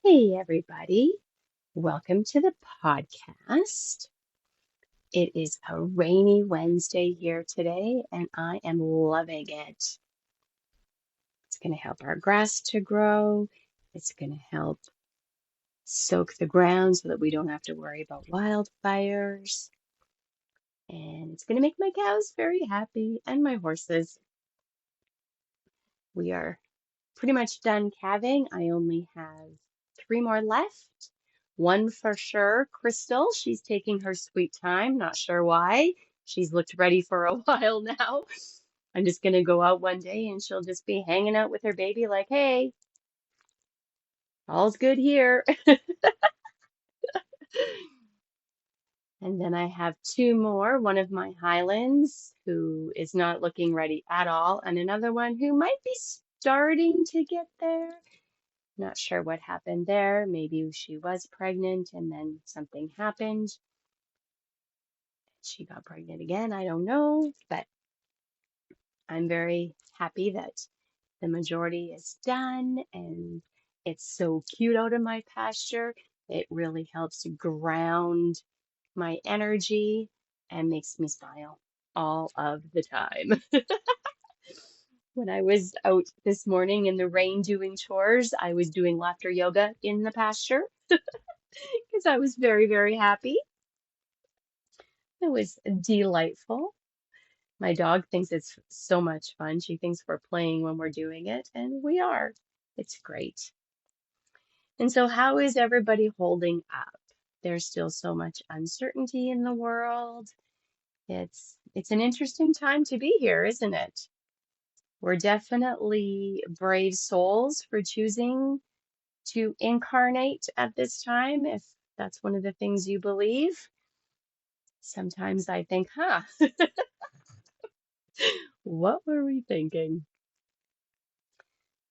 Hey, everybody. Welcome to the podcast. It is a rainy Wednesday here today, and I am loving it. It's going to help our grass to grow. It's going to help soak the ground so that we don't have to worry about wildfires. And it's going to make my cows very happy and my horses. We are pretty much done calving. I only have 3 more left. One for sure, Crystal. She's taking her sweet time. Not sure why. She's looked ready for a while now. I'm just going to go out one day and she'll just be hanging out with her baby like, hey, all's good here. And then I have 2 more, one of my Highlands who is not looking ready at all, and another one who might be starting to get there. Not sure what happened there. Maybe she was pregnant and then something happened. She got pregnant again. I don't know, but I'm very happy that the majority is done and it's so cute out in my pasture. It really helps ground my energy and makes me smile all of the time. When I was out this morning in the rain doing chores, I was doing laughter yoga in the pasture because I was very, very happy. It was delightful. My dog thinks it's so much fun. She thinks we're playing when we're doing it, and we are. It's great. And so, how is everybody holding up? There's still so much uncertainty in the world. It's an interesting time to be here, isn't it? We're definitely brave souls for choosing to incarnate at this time, if that's one of the things you believe. Sometimes I think, what were we thinking?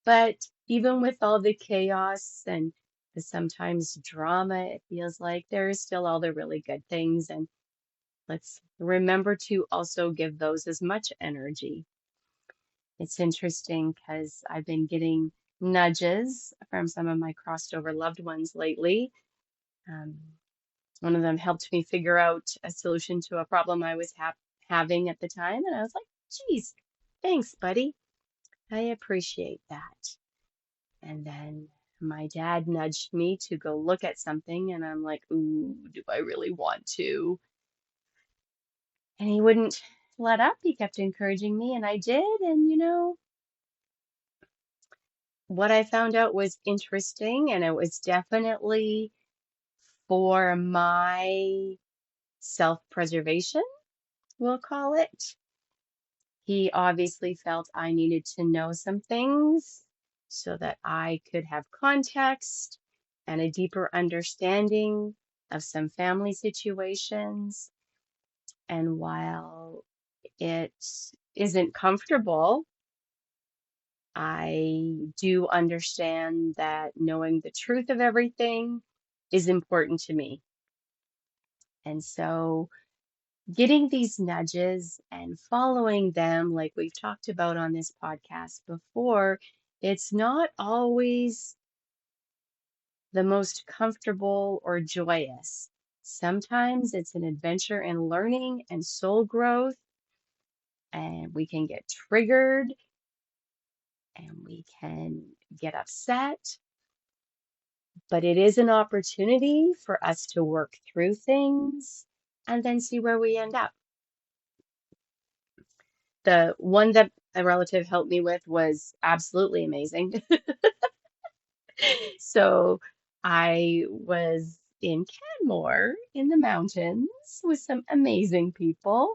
But even with all the chaos and the sometimes drama, it feels like there is still all the really good things. And let's remember to also give those as much energy. It's interesting because I've been getting nudges from some of my crossed over loved ones lately. Um, One of them helped me figure out a solution to a problem I was having at the time. And I was like, geez, thanks, buddy. I appreciate that. And then my dad nudged me to go look at something, and I'm like, ooh, do I really want to? And he wouldn't let up. He kept encouraging me, and I did. And what I found out was interesting, and it was definitely for my self-preservation, we'll call it. He obviously felt I needed to know some things so that I could have context and a deeper understanding of some family situations. And while it isn't comfortable, I do understand that knowing the truth of everything is important to me. And so getting these nudges and following them, like we've talked about on this podcast before, it's not always the most comfortable or joyous. Sometimes it's an adventure in learning and soul growth, and we can get triggered and we can get upset, but it is an opportunity for us to work through things and then see where we end up. The one that a relative helped me with was absolutely amazing. So I was in Canmore in the mountains with some amazing people,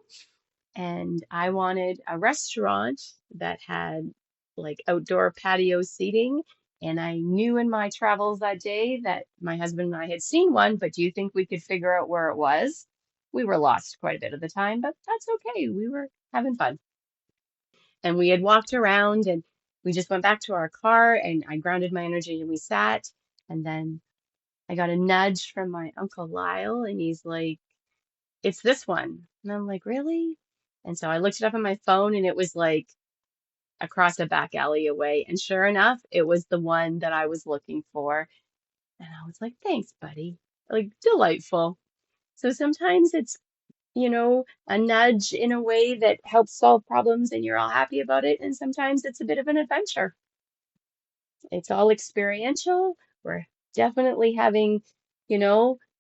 and I wanted a restaurant that had like outdoor patio seating. And I knew in my travels that day that my husband and I had seen one, but do you think we could figure out where it was? We were lost quite a bit of the time, but that's okay. We were having fun. And we had walked around and we just went back to our car and I grounded my energy and we sat. And then I got a nudge from my Uncle Lyle and he's like, it's this one. And I'm like, really? And so I looked it up on my phone and it was like across a back alley away. And sure enough, it was the one that I was looking for. And I was like, thanks, buddy. Like, delightful. So sometimes it's, a nudge in a way that helps solve problems and you're all happy about it. And sometimes it's a bit of an adventure. It's all experiential. We're definitely having,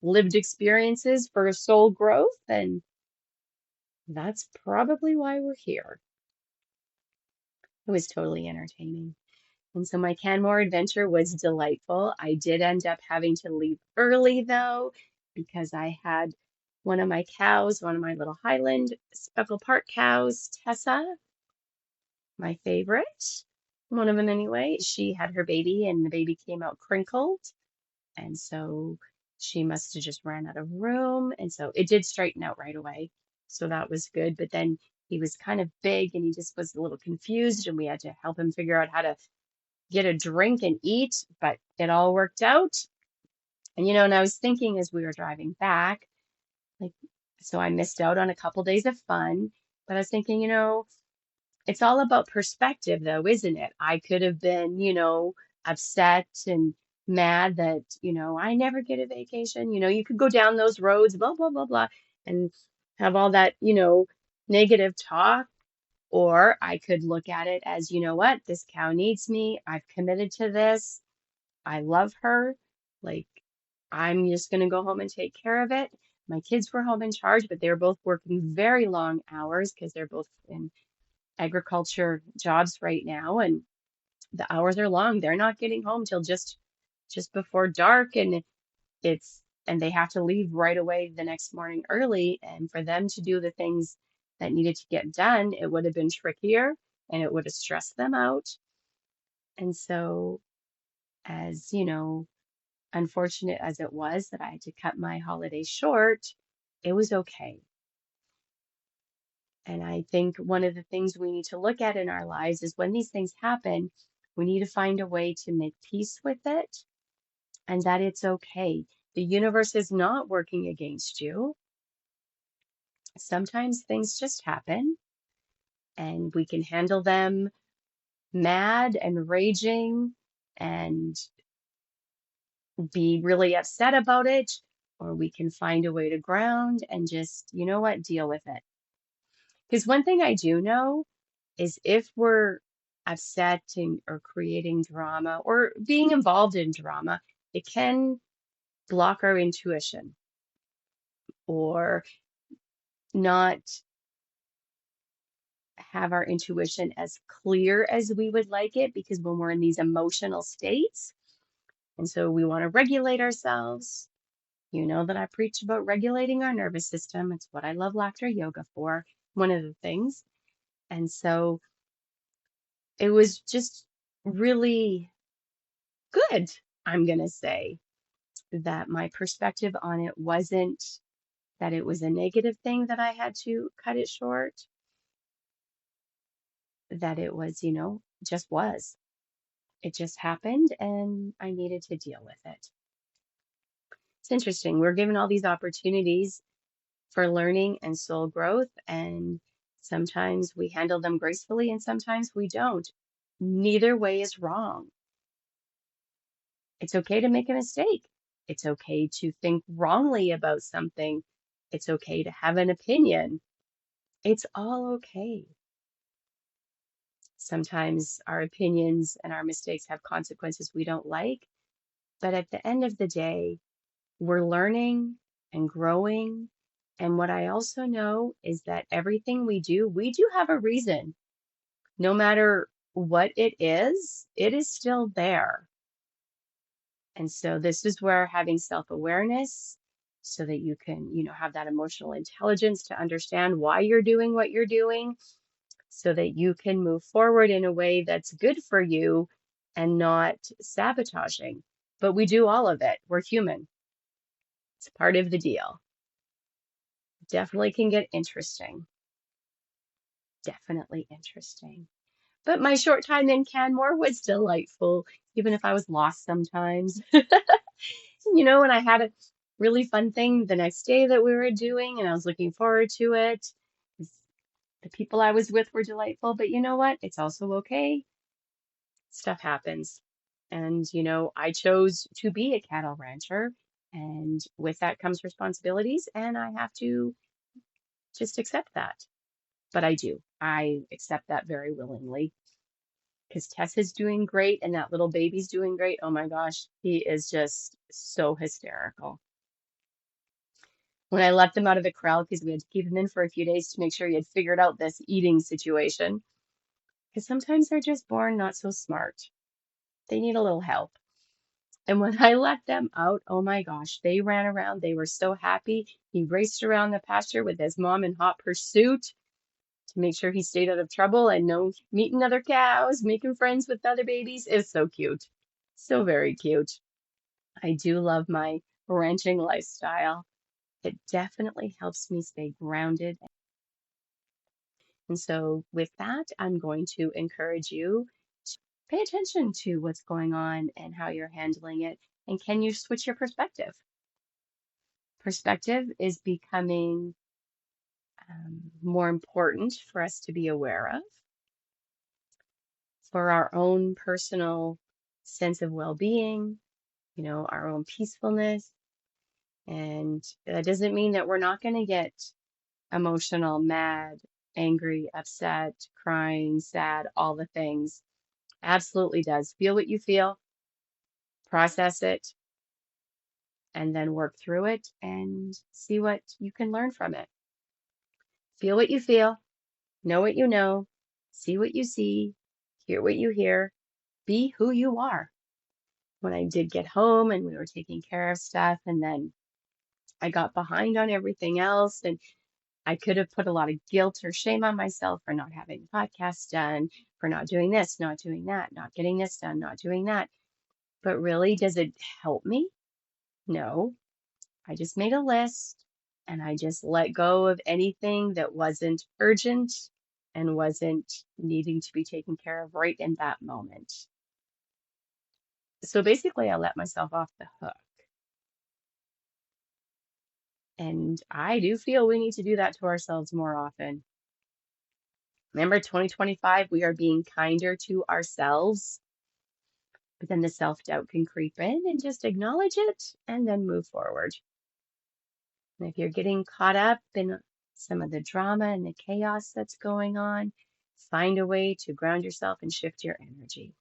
lived experiences for soul growth. And that's probably why we're here. It was totally entertaining. And so my Canmore adventure was delightful. I did end up having to leave early though, because I had one of my cows, one of my little Highland Speckle Park cows, Tessa, my favorite, one of them anyway. She had her baby and the baby came out crinkled. And so she must have just ran out of room. And so it did straighten out right away. So that was good. But then he was kind of big and he just was a little confused and we had to help him figure out how to get a drink and eat, but it all worked out. And I was thinking as we were driving back, like, so I missed out on a couple days of fun, but I was thinking, it's all about perspective though, isn't it? I could have been, upset and mad that, I never get a vacation. You could go down those roads, blah, blah, blah, blah, and have all that, negative talk. Or I could look at it as, you know what, this cow needs me. I've committed to this. I love her. Like, I'm just going to go home and take care of it. My kids were home in charge, but they were both working very long hours because they're both in agriculture jobs right now, and the hours are long. They're not getting home till just before dark, and they have to leave right away the next morning early. And for them to do the things that needed to get done, it would have been trickier and it would have stressed them out. And so, as unfortunate as it was that I had to cut my holiday short, it was okay. And I think one of the things we need to look at in our lives is when these things happen, we need to find a way to make peace with it and that it's okay. The universe is not working against you. Sometimes things just happen and we can handle them mad and raging and be really upset about it, or we can find a way to ground and just, deal with it. Because one thing I do know is if we're upset or creating drama or being involved in drama, it can block our intuition or not have our intuition as clear as we would like it because when we're in these emotional states, and so we want to regulate ourselves. You know that I preach about regulating our nervous system. It's what I love laughter yoga for, one of the things. And so it was just really good, I'm going to say, that my perspective on it wasn't that it was a negative thing that I had to cut it short, that it was, just was. It just happened and I needed to deal with it. It's interesting. We're given all these opportunities for learning and soul growth, and sometimes we handle them gracefully and sometimes we don't. Neither way is wrong. It's okay to make a mistake. It's okay to think wrongly about something. It's okay to have an opinion. It's all okay. Sometimes our opinions and our mistakes have consequences we don't like, but at the end of the day, we're learning and growing. And what I also know is that everything we do have a reason. No matter what it is still there. And so this is where having self-awareness so that you can, have that emotional intelligence to understand why you're doing what you're doing so that you can move forward in a way that's good for you and not sabotaging. But we do all of it. We're human. It's part of the deal. Definitely can get interesting. Definitely interesting. But my short time in Canmore was delightful, even if I was lost sometimes. And I had a really fun thing the next day that we were doing, and I was looking forward to it. The people I was with were delightful, but you know what? It's also okay. Stuff happens. And, I chose to be a cattle rancher. And with that comes responsibilities. And I have to just accept that. But I do. I accept that very willingly because Tess is doing great and that little baby's doing great. Oh my gosh, he is just so hysterical. When I let them out of the corral, because we had to keep him in for a few days to make sure he had figured out this eating situation, because sometimes they're just born not so smart. They need a little help. And when I let them out, oh my gosh, they ran around. They were so happy. He raced around the pasture with his mom in hot pursuit to make sure he stayed out of trouble and no meeting other cows, making friends with other babies. It's so cute. So very cute. I do love my ranching lifestyle. It definitely helps me stay grounded. And so, with that, I'm going to encourage you to pay attention to what's going on and how you're handling it. And can you switch your perspective? Perspective is becoming more important for us to be aware of for our own personal sense of well being, our own peacefulness. And that doesn't mean that we're not going to get emotional, mad, angry, upset, crying, sad, all the things. Absolutely does. Feel what you feel, process it, and then work through it and see what you can learn from it. Feel what you feel, know what you know, see what you see, hear what you hear, be who you are. When I did get home and we were taking care of stuff, and then I got behind on everything else, and I could have put a lot of guilt or shame on myself for not having podcasts done, for not doing this, not doing that, not getting this done, not doing that. But really, does it help me? No. I just made a list and I just let go of anything that wasn't urgent and wasn't needing to be taken care of right in that moment. So basically, I let myself off the hook. And I do feel we need to do that to ourselves more often. Remember, 2025, we are being kinder to ourselves, but then the self-doubt can creep in and just acknowledge it and then move forward. And if you're getting caught up in some of the drama and the chaos that's going on, find a way to ground yourself and shift your energy.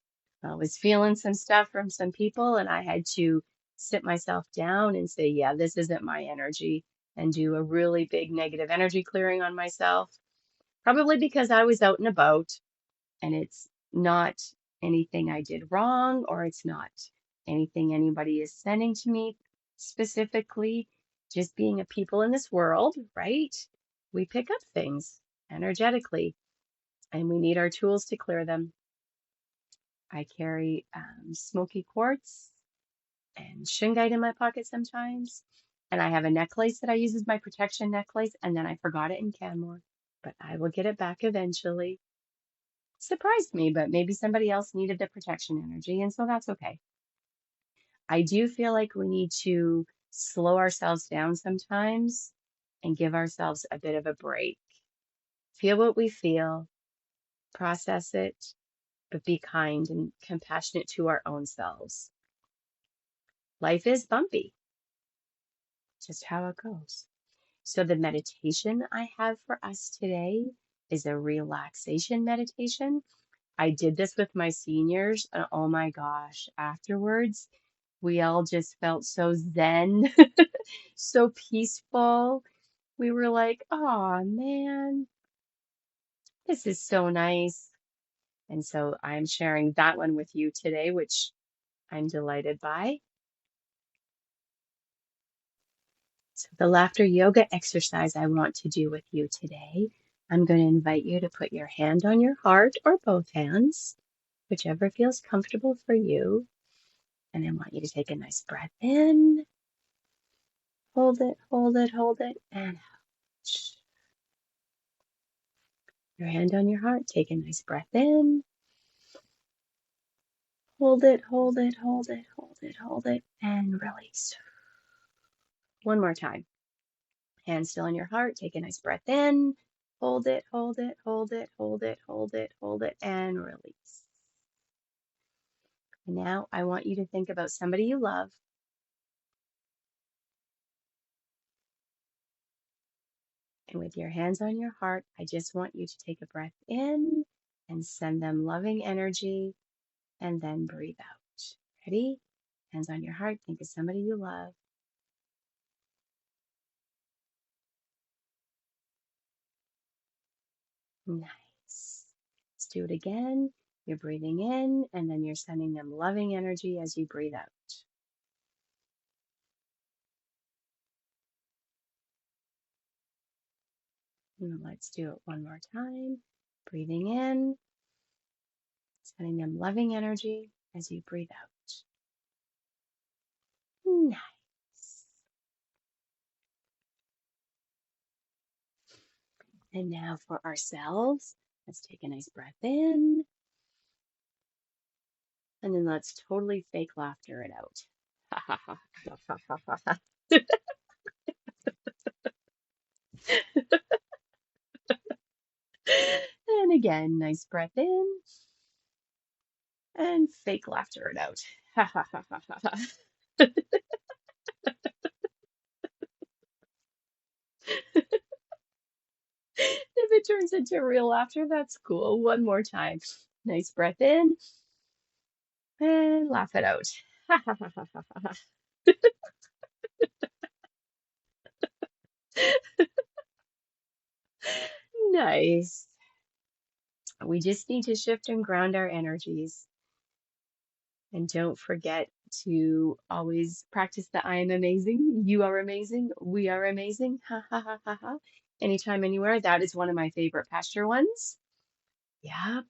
I was feeling some stuff from some people, and I had to sit myself down and say, yeah, this isn't my energy, and do a really big negative energy clearing on myself. Probably because I was out and about, and it's not anything I did wrong, or it's not anything anybody is sending to me specifically. Just being a people in this world, right? We pick up things energetically, and we need our tools to clear them. I carry smoky quartz and shungite in my pocket sometimes. And I have a necklace that I use as my protection necklace, and then I forgot it in Canmore. But I will get it back eventually. Surprised me, but maybe somebody else needed the protection energy, and so that's okay. I do feel like we need to slow ourselves down sometimes and give ourselves a bit of a break. Feel what we feel, process it, but be kind and compassionate to our own selves. Life is bumpy, just how it goes. So, the meditation I have for us today is a relaxation meditation. I did this with my seniors, and oh my gosh, afterwards, we all just felt so zen, so peaceful. We were like, oh man, this is so nice. And so I'm sharing that one with you today, which I'm delighted by. So, the laughter yoga exercise I want to do with you today, I'm going to invite you to put your hand on your heart or both hands, whichever feels comfortable for you. And I want you to take a nice breath in, hold it, hold it, hold it, and out. Your hand on your heart, take a nice breath in, hold it, hold it, hold it, hold it, hold it, and release. One more time. Hand still on your heart, take a nice breath in, hold it, hold it, hold it, hold it, hold it, hold it, and release. And now I want you to think about somebody you love. And with your hands on your heart, I just want you to take a breath in and send them loving energy and then breathe out. Ready? Hands on your heart. Think of somebody you love. Nice. Let's do it again. You're breathing in and then you're sending them loving energy as you breathe out. And let's do it one more time. Breathing in, sending them loving energy as you breathe out. Nice. And now for ourselves, let's take a nice breath in. And then let's totally fake laughter it out. And again, nice breath in and fake laughter it out. If it turns into real laughter, that's cool. One more time. Nice breath in and laugh it out. Nice. We just need to shift and ground our energies. And don't forget to always practice the I am amazing, you are amazing, we are amazing. Ha ha ha ha ha. Anytime, anywhere. That is one of my favorite pasture ones. Yep.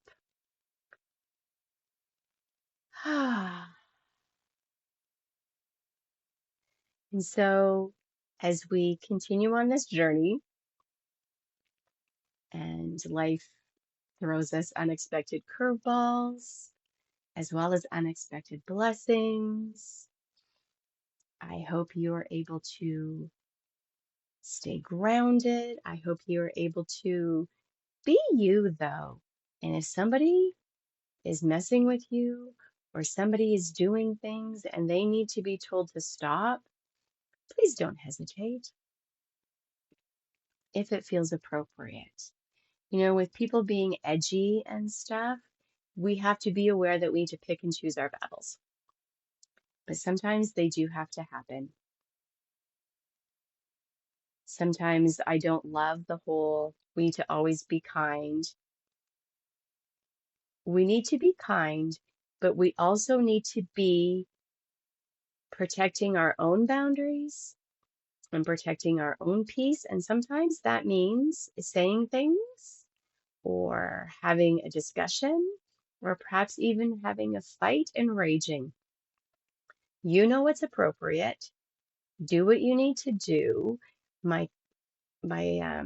And so, as we continue on this journey and life throws us unexpected curveballs as well as unexpected blessings, I hope you are able to stay grounded. I hope you are able to be you, though. And if somebody is messing with you or somebody is doing things and they need to be told to stop, please don't hesitate if it feels appropriate. You know, with people being edgy and stuff, we have to be aware that we need to pick and choose our battles. But sometimes they do have to happen. Sometimes I don't love the whole, we need to always be kind. We need to be kind, but we also need to be protecting our own boundaries and protecting our own peace. And sometimes that means saying things or having a discussion or perhaps even having a fight and raging. You know what's appropriate. Do what you need to do. My my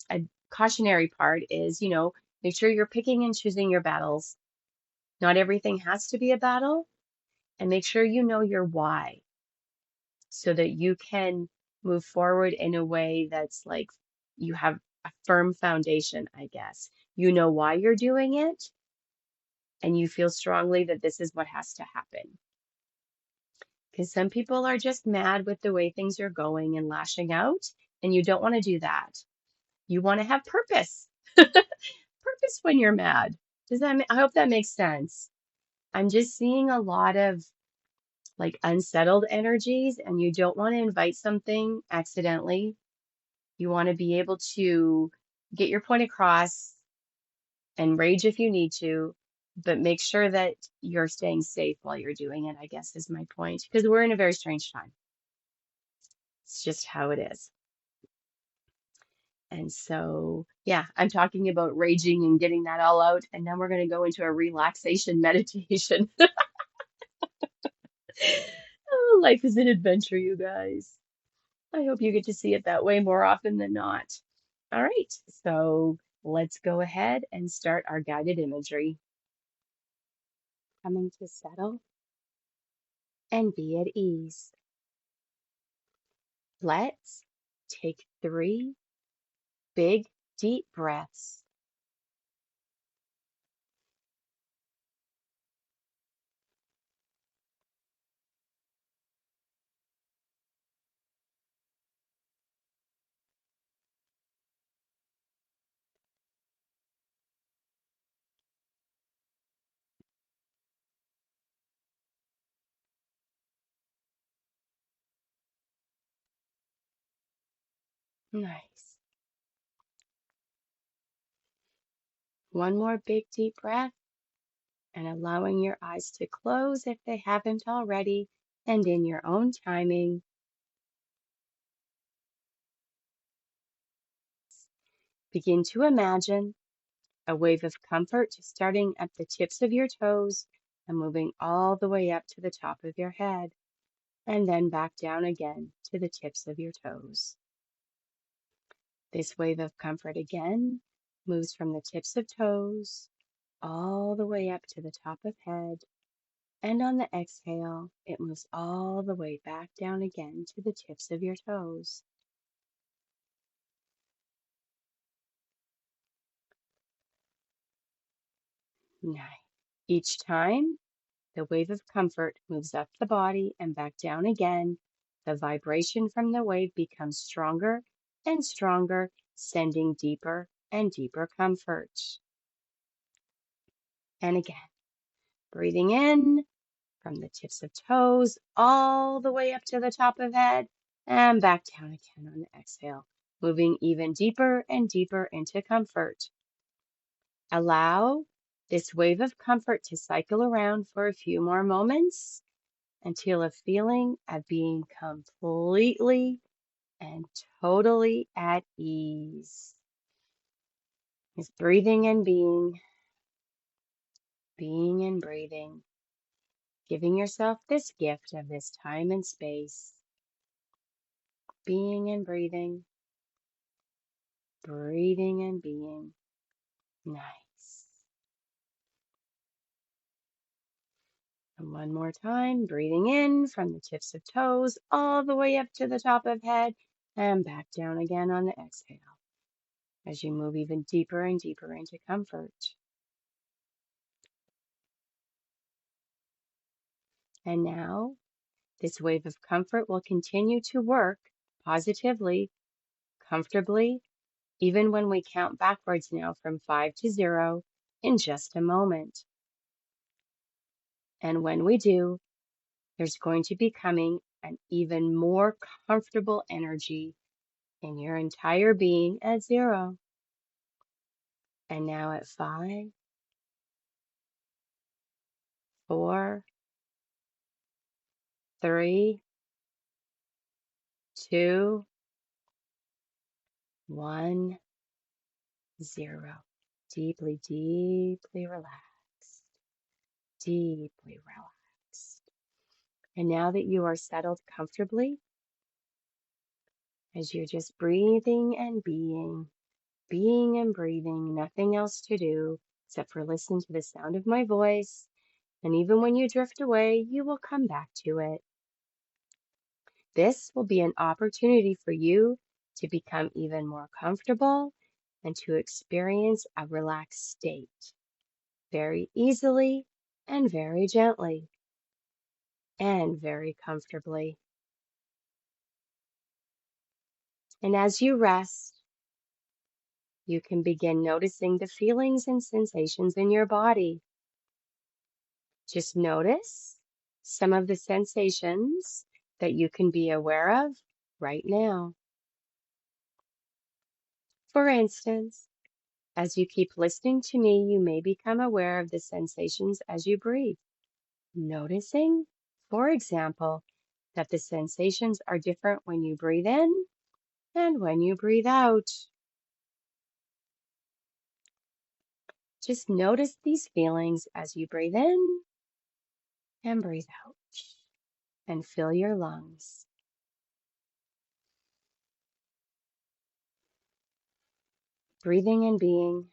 a cautionary part is, make sure you're picking and choosing your battles. Not everything has to be a battle, and make sure you know your why so that you can move forward in a way that's like you have a firm foundation, I guess. You know why you're doing it, and you feel strongly that this is what has to happen. Because some people are just mad with the way things are going and lashing out, and you don't want to do that. You want to have purpose. Purpose when you're mad. I hope that makes sense. I'm just seeing a lot of like unsettled energies, and you don't want to invite something accidentally. You want to be able to get your point across and rage if you need to, but make sure that you're staying safe while you're doing it, I guess is my point, because we're in a very strange time. It's just how it is. And so, yeah, I'm talking about raging and getting that all out. And then we're going to go into a relaxation meditation. Oh, life is an adventure, you guys. I hope you get to see it that way more often than not. All right, so let's go ahead and start our guided imagery. Coming to settle and be at ease. Let's take 3 big, deep breaths. Nice. One more big deep breath and allowing your eyes to close if they haven't already, and in your own timing. Begin to imagine a wave of comfort starting at the tips of your toes and moving all the way up to the top of your head, and then back down again to the tips of your toes. This wave of comfort again moves from the tips of toes all the way up to the top of head, and on the exhale, it moves all the way back down again to the tips of your toes. Nice. Each time, the wave of comfort moves up the body and back down again. The vibration from the wave becomes stronger and stronger, sending deeper and deeper comfort. And again, breathing in from the tips of toes all the way up to the top of head and back down again on the exhale, moving even deeper and deeper into comfort. Allow this wave of comfort to cycle around for a few more moments until a feeling of being completely and totally at ease. Is breathing and being and breathing, giving yourself this gift of this time and space. Being and breathing and being. Nice. And one more time, breathing in from the tips of toes all the way up to the top of head and back down again on the exhale as you move even deeper and deeper into comfort. And now, this wave of comfort will continue to work positively, comfortably, even when we count backwards now from 5 to 0 in just a moment. And when we do, there's going to be coming an even more comfortable energy in your entire being at 0. And now at 5, 4, 3, 2, 1, 0. Deeply, deeply relaxed. Deeply relaxed. And now that you are settled comfortably, as you're just breathing and being and breathing, nothing else to do except for listen to the sound of my voice. And even when you drift away, you will come back to it. This will be an opportunity for you to become even more comfortable and to experience a relaxed state very easily and very gently and very comfortably. And as you rest, you can begin noticing the feelings and sensations in your body. Just notice some of the sensations that you can be aware of right now. For instance, as you keep listening to me, you may become aware of the sensations as you breathe. Noticing, for example, that the sensations are different when you breathe in and when you breathe out. Just notice these feelings as you breathe in and breathe out, and fill your lungs. Breathing and being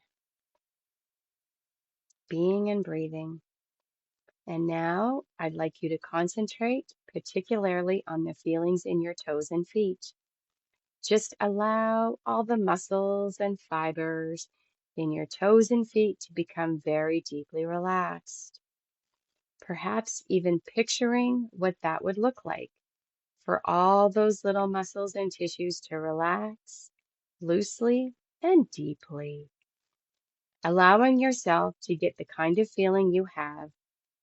and breathing. And now I'd like you to concentrate particularly on the feelings in your toes and feet. Just allow all the muscles and fibers in your toes and feet to become very deeply relaxed. Perhaps even picturing what that would look like for all those little muscles and tissues to relax loosely and deeply, allowing yourself to get the kind of feeling you have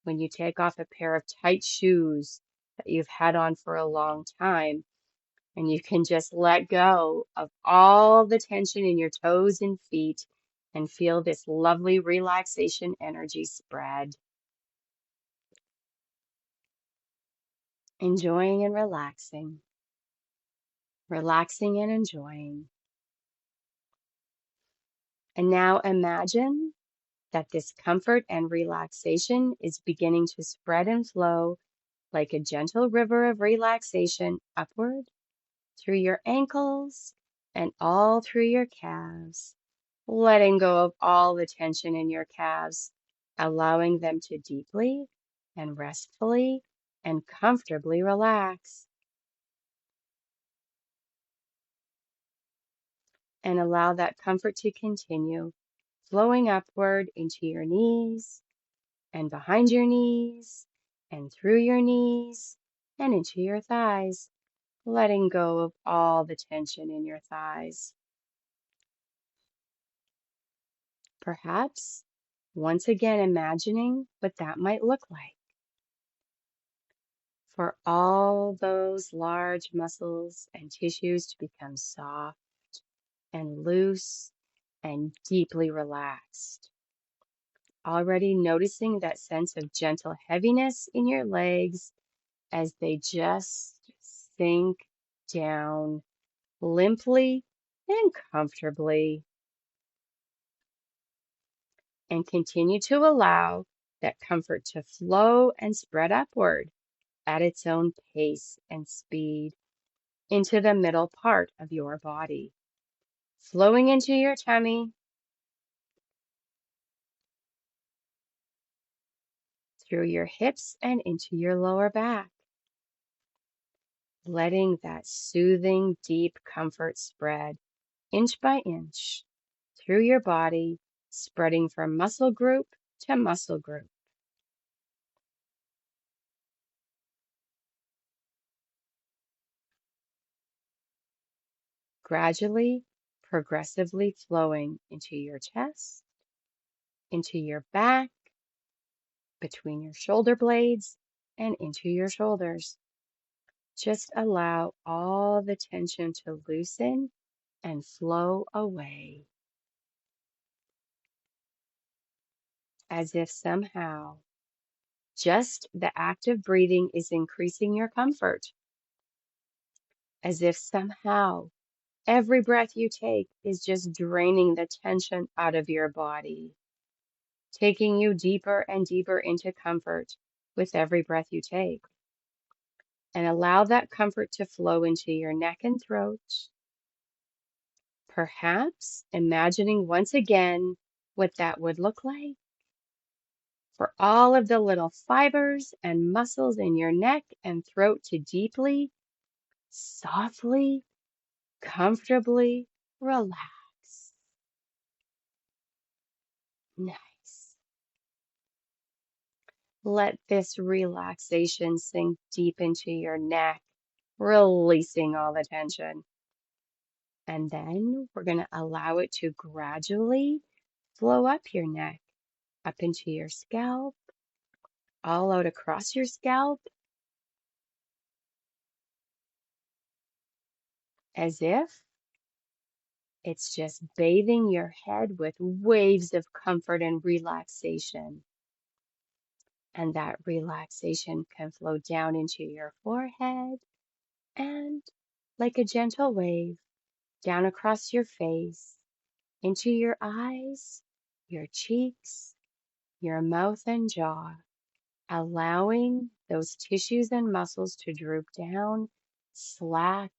when you take off a pair of tight shoes that you've had on for a long time And you can just let go of all the tension in your toes and feet and feel this lovely relaxation energy spread. Enjoying and relaxing, relaxing and enjoying. And now imagine that this comfort and relaxation is beginning to spread and flow like a gentle river of relaxation upward through your ankles and all through your calves, letting go of all the tension in your calves, allowing them to deeply and restfully and comfortably relax. And allow that comfort to continue flowing upward into your knees and behind your knees and through your knees and into your thighs, letting go of all the tension in your thighs. Perhaps once again imagining what that might look like for all those large muscles and tissues to become soft and loose and deeply relaxed. Already noticing that sense of gentle heaviness in your legs as they just sink down limply and comfortably, and continue to allow that comfort to flow and spread upward at its own pace and speed into the middle part of your body, flowing into your tummy, through your hips and into your lower back, letting that soothing, deep comfort spread inch by inch through your body, spreading from muscle group to muscle group. Gradually, progressively flowing into your chest, into your back, between your shoulder blades, and into your shoulders. Just allow all the tension to loosen and flow away, as if somehow just the act of breathing is increasing your comfort, as if somehow every breath you take is just draining the tension out of your body, taking you deeper and deeper into comfort with every breath you take. And allow that comfort to flow into your neck and throat. Perhaps imagining once again what that would look like for all of the little fibers and muscles in your neck and throat to deeply, softly, comfortably relax. Nice. Let this relaxation sink deep into your neck, releasing all the tension. And then we're going to allow it to gradually flow up your neck, up into your scalp, all out across your scalp, as if it's just bathing your head with waves of comfort and relaxation. And that relaxation can flow down into your forehead and, like a gentle wave, down across your face, into your eyes, your cheeks, your mouth and jaw, allowing those tissues and muscles to droop down, slack,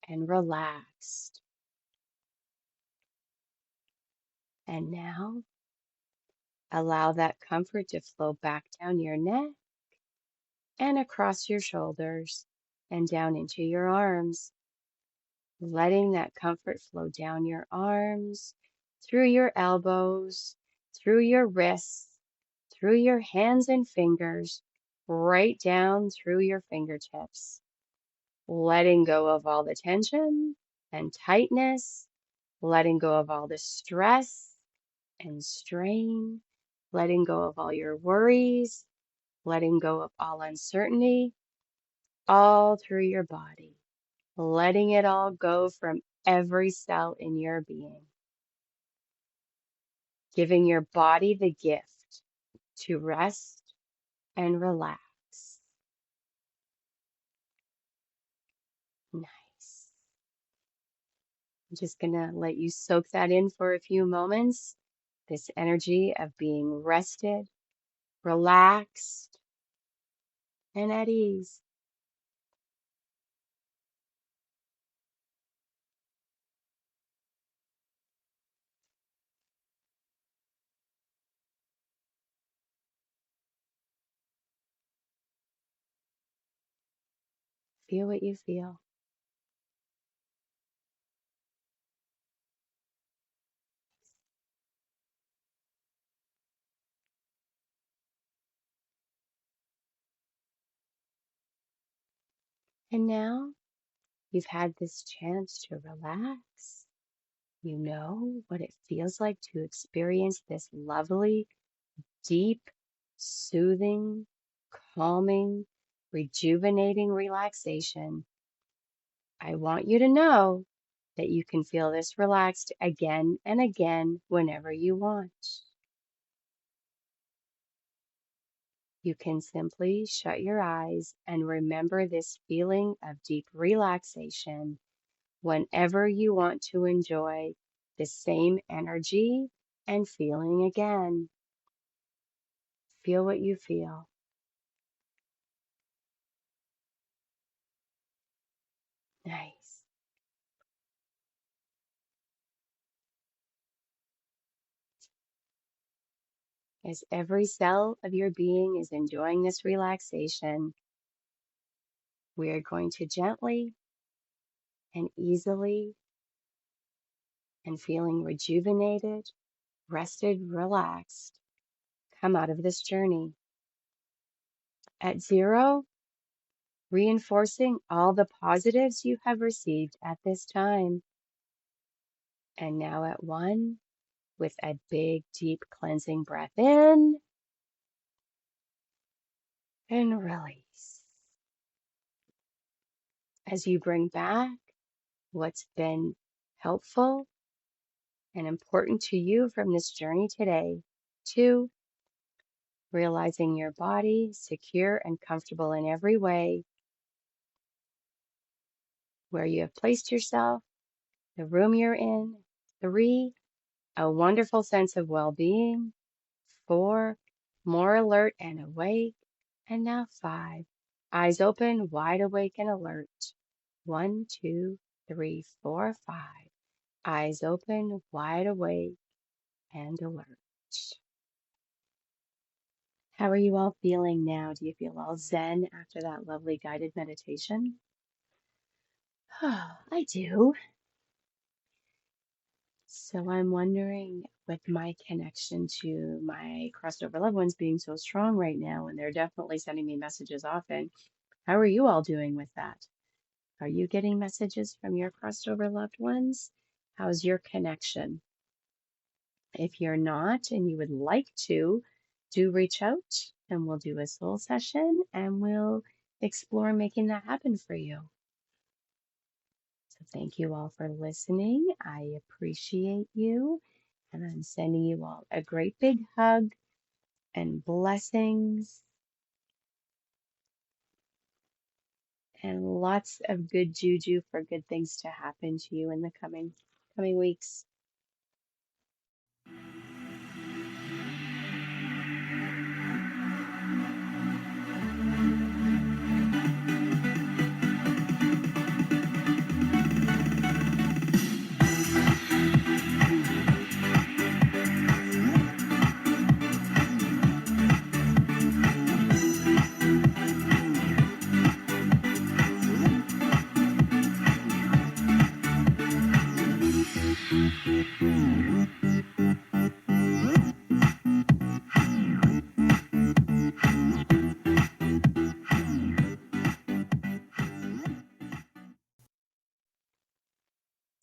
and relaxed. And now, allow that comfort to flow back down your neck and across your shoulders and down into your arms, letting that comfort flow down your arms, through your elbows, through your wrists, through your hands and fingers, right down through your fingertips, letting go of all the tension and tightness, letting go of all the stress and strain, letting go of all your worries, letting go of all uncertainty, all through your body, letting it all go from every cell in your being, giving your body the gift to rest and relax. Nice. I'm just going to let you soak that in for a few moments. This energy of being rested, relaxed, and at ease. Feel what you feel. And now you've had this chance to relax. You know what it feels like to experience this lovely, deep, soothing, calming, rejuvenating relaxation. I want you to know that you can feel this relaxed again and again whenever you want. You can simply shut your eyes and remember this feeling of deep relaxation whenever you want to enjoy the same energy and feeling again. Feel what you feel. Nice. As every cell of your being is enjoying this relaxation, we are going to gently and easily and feeling rejuvenated, rested, relaxed, come out of this journey. At 0, reinforcing all the positives you have received at this time. And now at 1, with a big, deep cleansing breath in and release. As you bring back what's been helpful and important to you from this journey today. 2, realizing your body secure and comfortable in every way, where you have placed yourself, the room you're in. 3, a wonderful sense of well-being. 4, more alert and awake. And now 5, eyes open, wide awake and alert. 1, 2, 3, 4, 5. Eyes open, wide awake and alert. How are you all feeling now? Do you feel all zen after that lovely guided meditation? I do. So I'm wondering, with my connection to my crossed over loved ones being so strong right now, and they're definitely sending me messages often, how are you all doing with that? Are you getting messages from your crossed over loved ones? How's your connection? If you're not and you would like to, do reach out and we'll do a soul session and we'll explore making that happen for you. So thank you all for listening. I appreciate you. And I'm sending you all a great big hug and blessings and lots of good juju for good things to happen to you in the coming weeks.